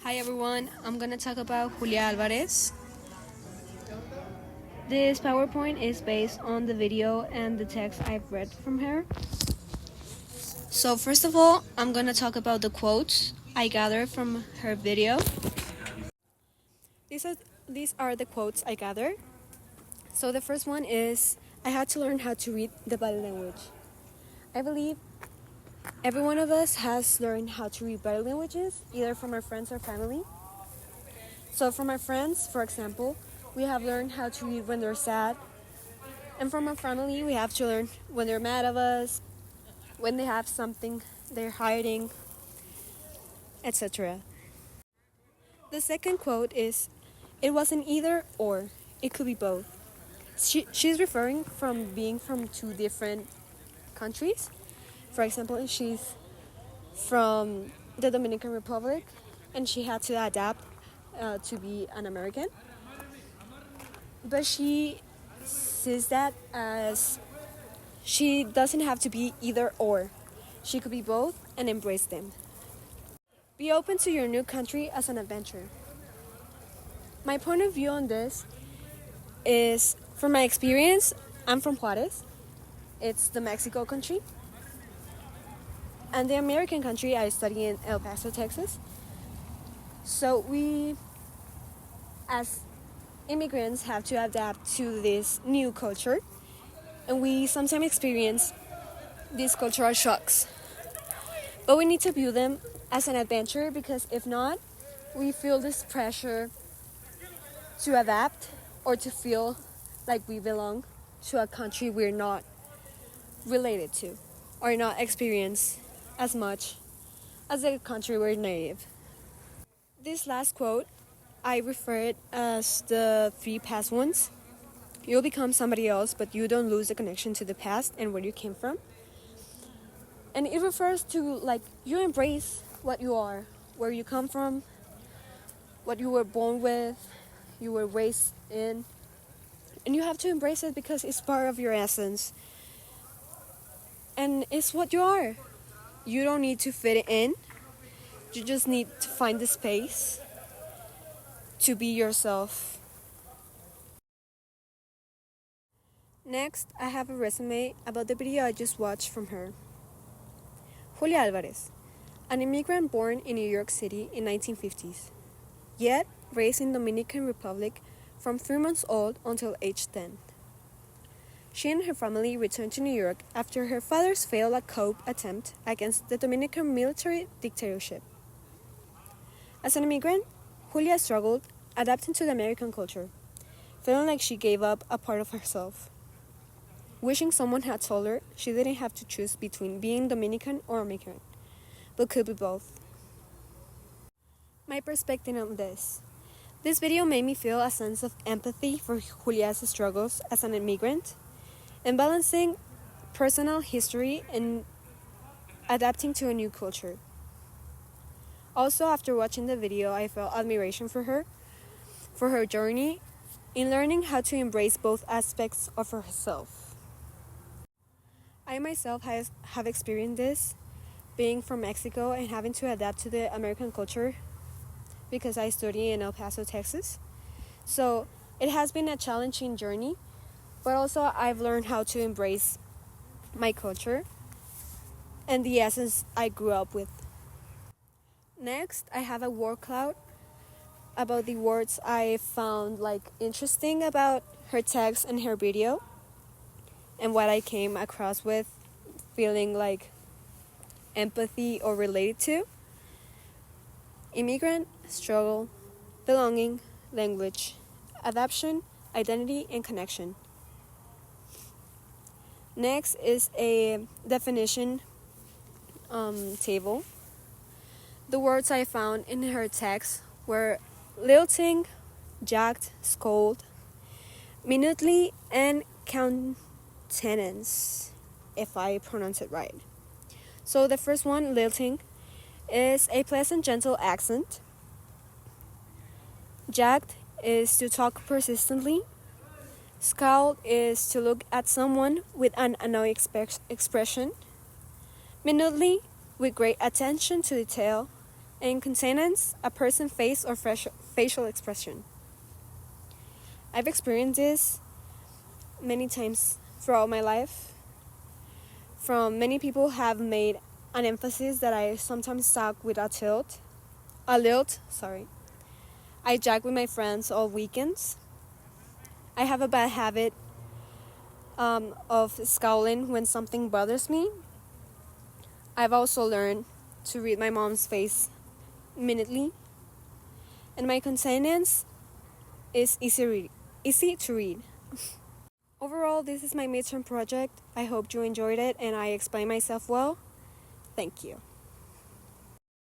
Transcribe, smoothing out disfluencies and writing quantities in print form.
Hi everyone, I'm gonna talk about Julia Alvarez. This PowerPoint is based on the video and the text I've read from her. So first of all, I'm gonna talk about the quotes I gathered from her video. These are the quotes I gathered. So the first one is, I had to learn how to read the body language. I believe every one of us has learned how to read body languages, either from our friends or family. So from our friends, for example, we have learned how to read when they're sad. And from our family, we have to learn when they're mad at us, when they have something they're hiding, etc. The second quote is, it wasn't either or, it could be both. She's referring from being from two different countries. For example, she's from the Dominican Republic and she had to adapt to be an American. But she sees that as she doesn't have to be either or. She could be both and embrace them. Be open to your new country as an adventure. My point of view on this is, from my experience, I'm from Juarez. It's the Mexico country. And the American country, I study in El Paso, Texas. So we, as immigrants, have to adapt to this new culture. And we sometimes experience these cultural shocks. But we need to view them as an adventure, because if not, we feel this pressure to adapt or to feel like we belong to a country we're not related to or not experience as much as the country we're native. This last quote, I refer it as the 3 past ones. You'll become somebody else, but you don't lose the connection to the past and where you came from. And it refers to, like, you embrace what you are, where you come from, what you were born with, you were raised in, and you have to embrace it because it's part of your essence. And it's what you are. You don't need to fit it in. You just need to find the space to be yourself. Next, I have a resume about the video I just watched from her. Julia Alvarez, an immigrant born in New York City in 1950s, yet raised in Dominican Republic from 3 months old until age 10. She and her family returned to New York after her father's failed coup attempt against the Dominican military dictatorship. As an immigrant, Julia struggled adapting to the American culture, feeling like she gave up a part of herself. Wishing someone had told her she didn't have to choose between being Dominican or immigrant, but could be both. My perspective on this. This video made me feel a sense of empathy for Julia's struggles as an immigrant, and balancing personal history and adapting to a new culture. Also, after watching the video, I felt admiration for her journey in learning how to embrace both aspects of herself. I myself have experienced this, being from Mexico and having to adapt to the American culture because I study in El Paso, Texas. So it has been a challenging journey, but also I've learned how to embrace my culture and the essence I grew up with. Next, I have a word cloud about the words I found interesting about her text and her video, and what I came across with feeling like empathy or related to: immigrant, struggle, belonging, language, adaptation, identity, and connection. Next is a definition table. The words I found in her text were lilting, jacked, scold, minutely, and countenance, if I pronounce it right. So the first one, lilting, is a pleasant, gentle accent. Jagged is to talk persistently. Scowl is to look at someone with an annoyed expression. Minutely, with great attention to detail. and consonants, a person's face or facial expression. I've experienced this many times throughout my life. From many people have made an emphasis that I sometimes talk with a lilt. I jack with my friends all weekends. I have a bad habit of scowling when something bothers me. I've also learned to read my mom's face minutely, and my consonants is easy to read. Overall, this is my midterm project. I hope you enjoyed it and I explained myself well. Thank you.